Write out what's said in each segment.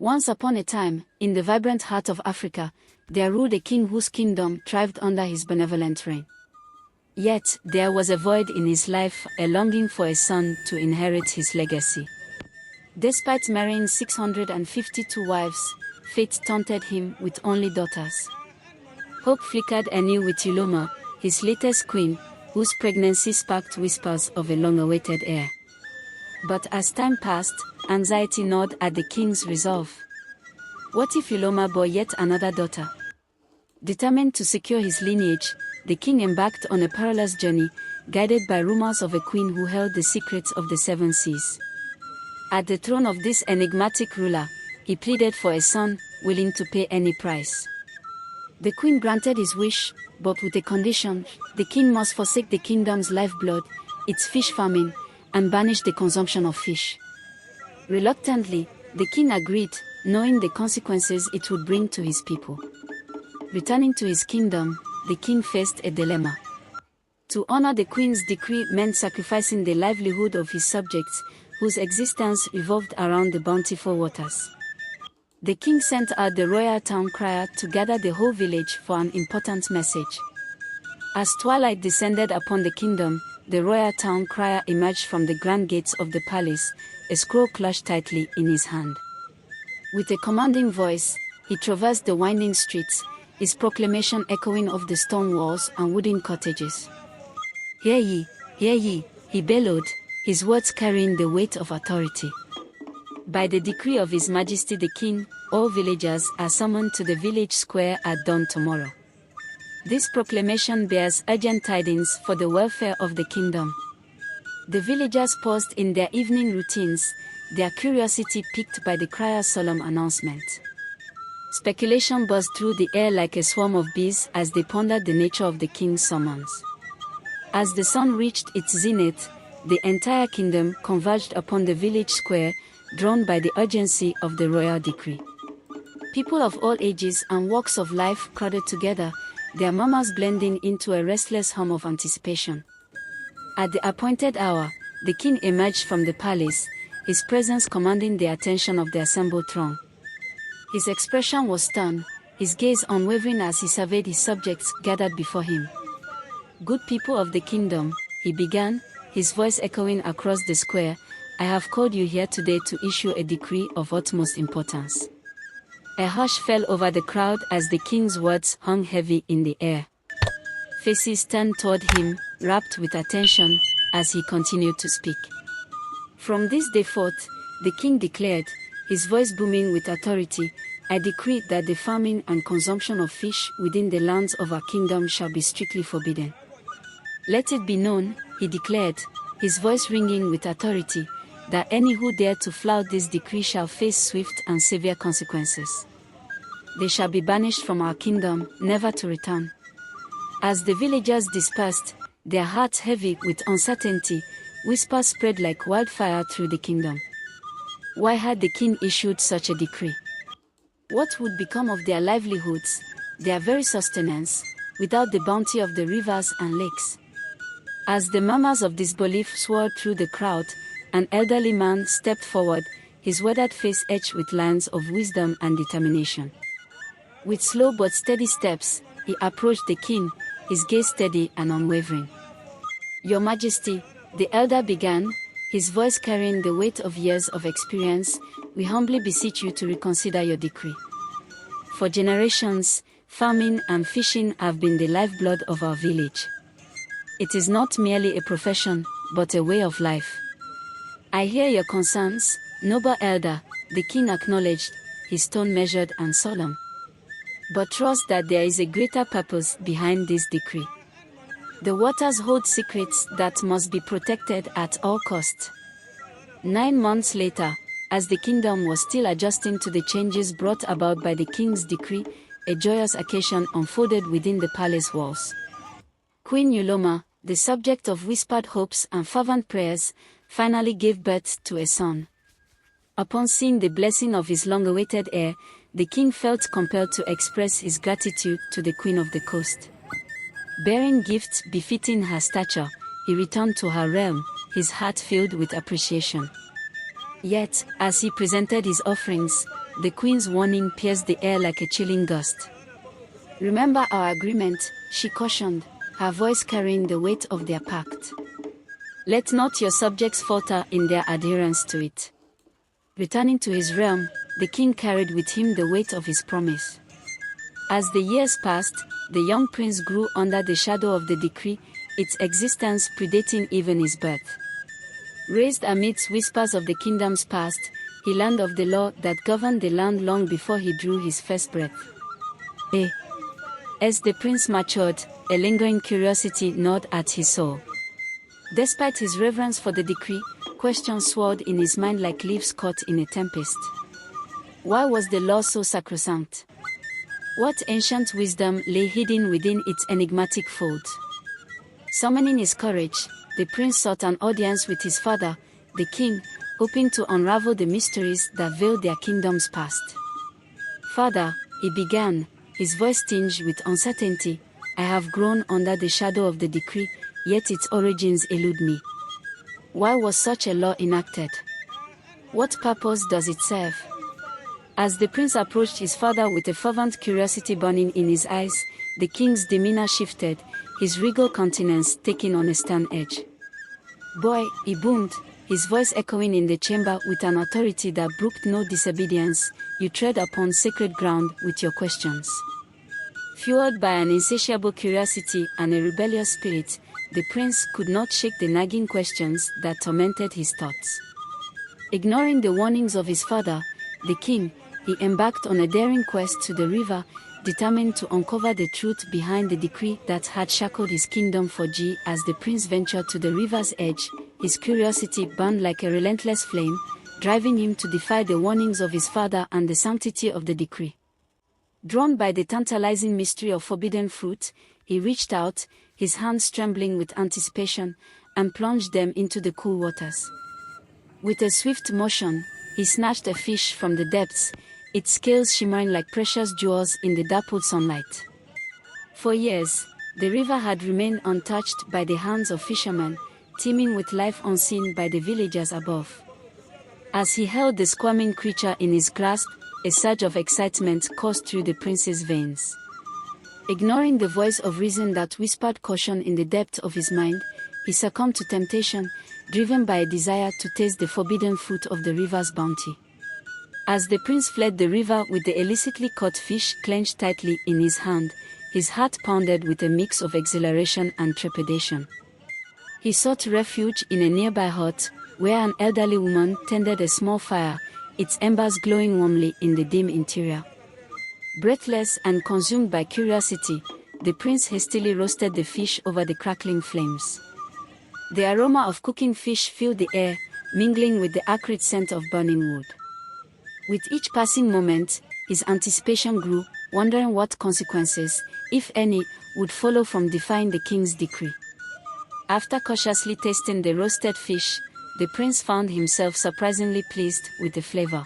Once upon a time, in the vibrant heart of Africa, there ruled a king whose kingdom thrived under his benevolent reign. Yet, there was a void in his life, a longing for a son to inherit his legacy. Despite marrying 652 wives, fate taunted him with only daughters. Hope flickered anew with Uloma, his latest queen, whose pregnancy sparked whispers of a long-awaited heir. But as time passed, anxiety gnawed at the king's resolve. What if Uloma bore yet another daughter? Determined to secure his lineage, the king embarked on a perilous journey, guided by rumors of a queen who held the secrets of the seven seas. At the throne of this enigmatic ruler, he pleaded for a son, willing to pay any price. The queen granted his wish, but with a condition: the king must forsake the kingdom's lifeblood, its fish farming, and banish the consumption of fish. Reluctantly, the king agreed, knowing the consequences it would bring to his people. Returning to his kingdom, the king faced a dilemma. To honor the queen's decree meant sacrificing the livelihood of his subjects, whose existence revolved around the bountiful waters. The king sent out the royal town crier to gather the whole village for an important message. As twilight descended upon the kingdom, the royal town crier emerged from the grand gates of the palace, a scroll clutched tightly in his hand. With a commanding voice, he traversed the winding streets, his proclamation echoing off the stone walls and wooden cottages. Hear ye, he bellowed, his words carrying the weight of authority. By the decree of His Majesty the King, all villagers are summoned to the village square at dawn tomorrow. This proclamation bears urgent tidings for the welfare of the kingdom. The villagers paused in their evening routines, their curiosity piqued by the crier's solemn announcement. Speculation buzzed through the air like a swarm of bees as they pondered the nature of the king's summons. As the sun reached its zenith, the entire kingdom converged upon the village square, drawn by the urgency of the royal decree. People of all ages and walks of life crowded together, their murmurs blending into a restless hum of anticipation. At the appointed hour, the king emerged from the palace, his presence commanding the attention of the assembled throng. His expression was stern, his gaze unwavering as he surveyed his subjects gathered before him. "Good people of the kingdom," he began, his voice echoing across the square, "I have called you here today to issue a decree of utmost importance." A hush fell over the crowd as the king's words hung heavy in the air. Faces turned toward him, rapt with attention, as he continued to speak. "From this day forth," the king declared, his voice booming with authority, "I decree that the farming and consumption of fish within the lands of our kingdom shall be strictly forbidden. Let it be known," he declared, his voice ringing with authority, "that any who dare to flout this decree shall face swift and severe consequences. They shall be banished from our kingdom, never to return." As the villagers dispersed, their hearts heavy with uncertainty, whispers spread like wildfire through the kingdom. Why had the king issued such a decree? What would become of their livelihoods, their very sustenance, without the bounty of the rivers and lakes? As the murmurs of disbelief swirled through the crowd, an elderly man stepped forward, his weathered face etched with lines of wisdom and determination. With slow but steady steps, he approached the king, his gaze steady and unwavering. "Your Majesty," the elder began, his voice carrying the weight of years of experience, "we humbly beseech you to reconsider your decree. For generations, farming and fishing have been the lifeblood of our village. It is not merely a profession, but a way of life. I hear your concerns, noble elder," the king acknowledged, his tone measured and solemn. "But trust that there is a greater purpose behind this decree. The waters hold secrets that must be protected at all costs." 9 months later, as the kingdom was still adjusting to the changes brought about by the king's decree, a joyous occasion unfolded within the palace walls. Queen Uloma, the subject of whispered hopes and fervent prayers, finally gave birth to a son. Upon seeing the blessing of his long-awaited heir, the king felt compelled to express his gratitude to the Queen of the Coast. Bearing gifts befitting her stature, he returned to her realm, his heart filled with appreciation. Yet, as he presented his offerings, the queen's warning pierced the air like a chilling gust. "Remember our agreement," she cautioned, her voice carrying the weight of their pact. "Let not your subjects falter in their adherence to it." Returning to his realm, the king carried with him the weight of his promise. As the years passed, the young prince grew under the shadow of the decree, its existence predating even his birth. Raised amidst whispers of the kingdom's past, he learned of the law that governed the land long before he drew his first breath. As the prince matured, a lingering curiosity gnawed at his soul. Despite his reverence for the decree, questions swirled in his mind like leaves caught in a tempest. Why was the law so sacrosanct? What ancient wisdom lay hidden within its enigmatic folds? Summoning his courage, the prince sought an audience with his father, the king, hoping to unravel the mysteries that veiled their kingdom's past. "Father," he began, his voice tinged with uncertainty, "I have grown under the shadow of the decree, yet its origins elude me. Why was such a law enacted? What purpose does it serve?" As the prince approached his father with a fervent curiosity burning in his eyes, the king's demeanor shifted, his regal countenance taking on a stern edge. "Boy," he boomed, his voice echoing in the chamber with an authority that brooked no disobedience, "you tread upon sacred ground with your questions." Fueled by an insatiable curiosity and a rebellious spirit, the prince could not shake the nagging questions that tormented his thoughts. Ignoring the warnings of his father, the king, he embarked on a daring quest to the river, determined to uncover the truth behind the decree that had shackled his kingdom for years. As the prince ventured to the river's edge, his curiosity burned like a relentless flame, driving him to defy the warnings of his father and the sanctity of the decree. Drawn by the tantalizing mystery of forbidden fruit, he reached out, his hands trembling with anticipation, and plunged them into the cool waters. With a swift motion, he snatched a fish from the depths, its scales shimmering like precious jewels in the dappled sunlight. For years, the river had remained untouched by the hands of fishermen, teeming with life unseen by the villagers above. As he held the squirming creature in his grasp, a surge of excitement coursed through the prince's veins. Ignoring the voice of reason that whispered caution in the depth of his mind, he succumbed to temptation, driven by a desire to taste the forbidden fruit of the river's bounty. As the prince fled the river with the illicitly caught fish clenched tightly in his hand, his heart pounded with a mix of exhilaration and trepidation. He sought refuge in a nearby hut, where an elderly woman tended a small fire, its embers glowing warmly in the dim interior. Breathless and consumed by curiosity, the prince hastily roasted the fish over the crackling flames. The aroma of cooking fish filled the air, mingling with the acrid scent of burning wood. With each passing moment, his anticipation grew, wondering what consequences, if any, would follow from defying the king's decree. After cautiously tasting the roasted fish, the prince found himself surprisingly pleased with the flavor.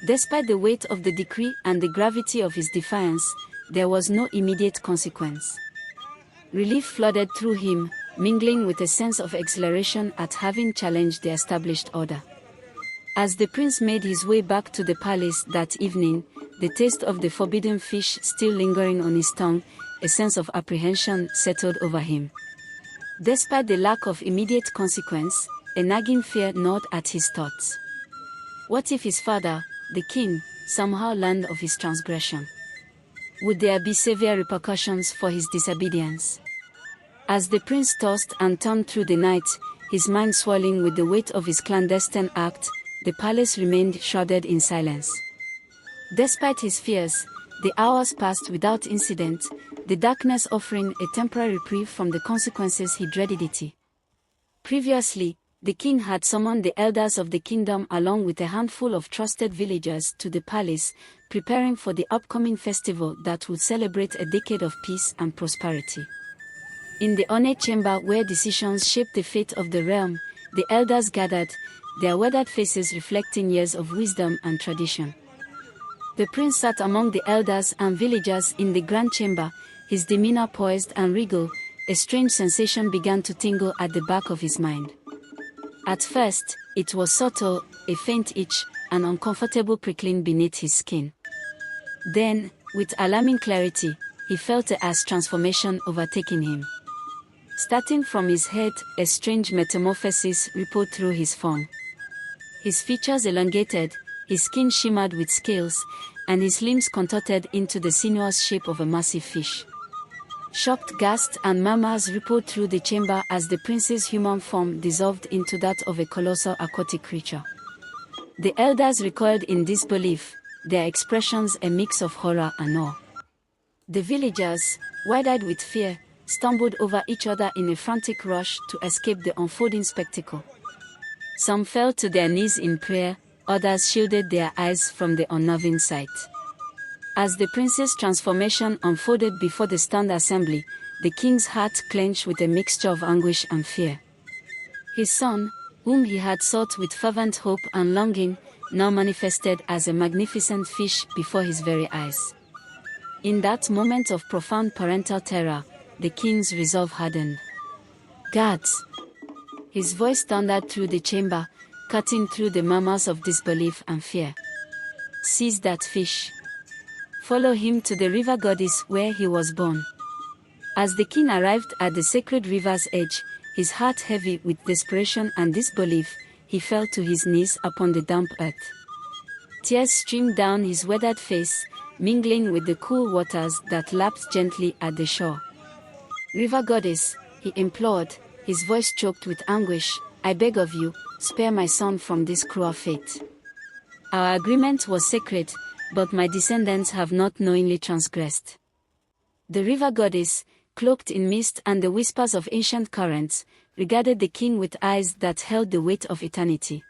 Despite the weight of the decree and the gravity of his defiance, there was no immediate consequence. Relief flooded through him, mingling with a sense of exhilaration at having challenged the established order. As the prince made his way back to the palace that evening, the taste of the forbidden fish still lingering on his tongue, a sense of apprehension settled over him. Despite the lack of immediate consequence, a nagging fear gnawed at his thoughts. What if his father, the king, somehow learned of his transgression? Would there be severe repercussions for his disobedience? As the prince tossed and turned through the night, his mind swirling with the weight of his clandestine act, the palace remained shrouded in silence. Despite his fears, the hours passed without incident, the darkness offering a temporary reprieve from the consequences he dreaded it. Previously, the king had summoned the elders of the kingdom along with a handful of trusted villagers to the palace, preparing for the upcoming festival that would celebrate a decade of peace and prosperity. In the ornate chamber where decisions shaped the fate of the realm, the elders gathered, their weathered faces reflecting years of wisdom and tradition. The prince sat among the elders and villagers in the grand chamber, his demeanor poised and regal. A strange sensation began to tingle at the back of his mind. At first, it was subtle, a faint itch, an uncomfortable prickling beneath his skin. Then, with alarming clarity, he felt a as transformation overtaking him. Starting from his head, a strange metamorphosis rippled through his form. His features elongated, his skin shimmered with scales, and his limbs contorted into the sinuous shape of a massive fish. Shocked gasps and murmurs rippled through the chamber as the prince's human form dissolved into that of a colossal aquatic creature. The elders recoiled in disbelief, their expressions a mix of horror and awe. The villagers, wide-eyed with fear, stumbled over each other in a frantic rush to escape the unfolding spectacle. Some fell to their knees in prayer, others shielded their eyes from the unnerving sight. As the prince's transformation unfolded before the stunned assembly, the king's heart clenched with a mixture of anguish and fear. His son, whom he had sought with fervent hope and longing, now manifested as a magnificent fish before his very eyes. In that moment of profound parental terror, the king's resolve hardened. "Guards!" His voice thundered through the chamber, cutting through the murmurs of disbelief and fear. "Seize that fish. Follow him to the river goddess where he was born." As the king arrived at the sacred river's edge, his heart heavy with desperation and disbelief, he fell to his knees upon the damp earth. Tears streamed down his weathered face, mingling with the cool waters that lapped gently at the shore. "River goddess," he implored, his voice choked with anguish, "I beg of you, spare my son from this cruel fate. Our agreement was sacred, but my descendants have not knowingly transgressed." The river goddess, cloaked in mist and the whispers of ancient currents, regarded the king with eyes that held the weight of eternity.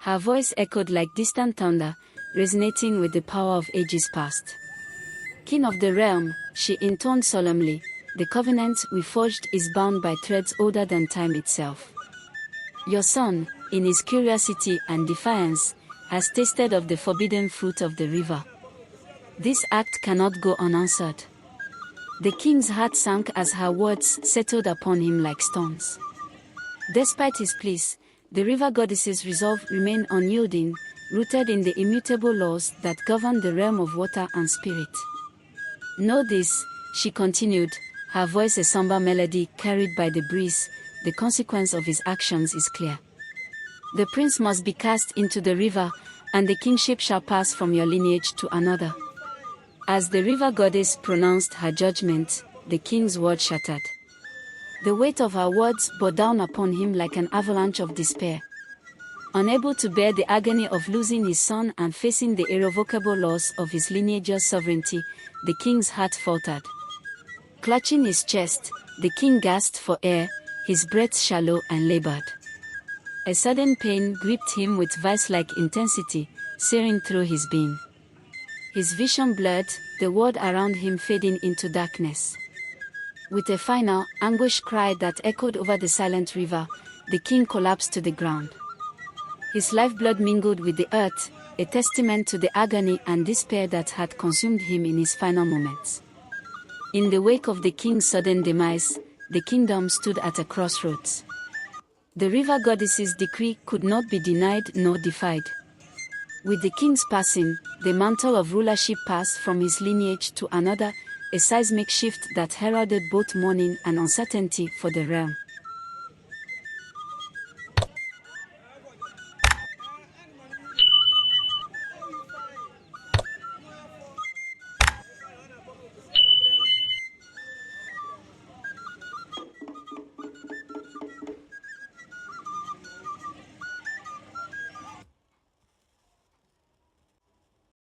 Her voice echoed like distant thunder, resonating with the power of ages past. "King of the realm," she intoned solemnly, "the covenant we forged is bound by threads older than time itself. Your son, in his curiosity and defiance, has tasted of the forbidden fruit of the river. This act cannot go unanswered." The king's heart sank as her words settled upon him like stones. Despite his pleas, the river goddess's resolve remained unyielding, rooted in the immutable laws that govern the realm of water and spirit. "Know this," she continued, her voice a somber melody carried by the breeze, "the consequence of his actions is clear. The prince must be cast into the river, and the kingship shall pass from your lineage to another." As the river goddess pronounced her judgment, the king's world shattered. The weight of her words bore down upon him like an avalanche of despair. Unable to bear the agony of losing his son and facing the irrevocable loss of his lineage's sovereignty, the king's heart faltered. Clutching his chest, the king gasped for air, his breath shallow and labored. A sudden pain gripped him with vice-like intensity, searing through his being. His vision blurred, the world around him fading into darkness. With a final, anguished cry that echoed over the silent river, the king collapsed to the ground. His lifeblood mingled with the earth, a testament to the agony and despair that had consumed him in his final moments. In the wake of the king's sudden demise, the kingdom stood at a crossroads. The river goddess's decree could not be denied nor defied. With the king's passing, the mantle of rulership passed from his lineage to another, a seismic shift that heralded both mourning and uncertainty for the realm.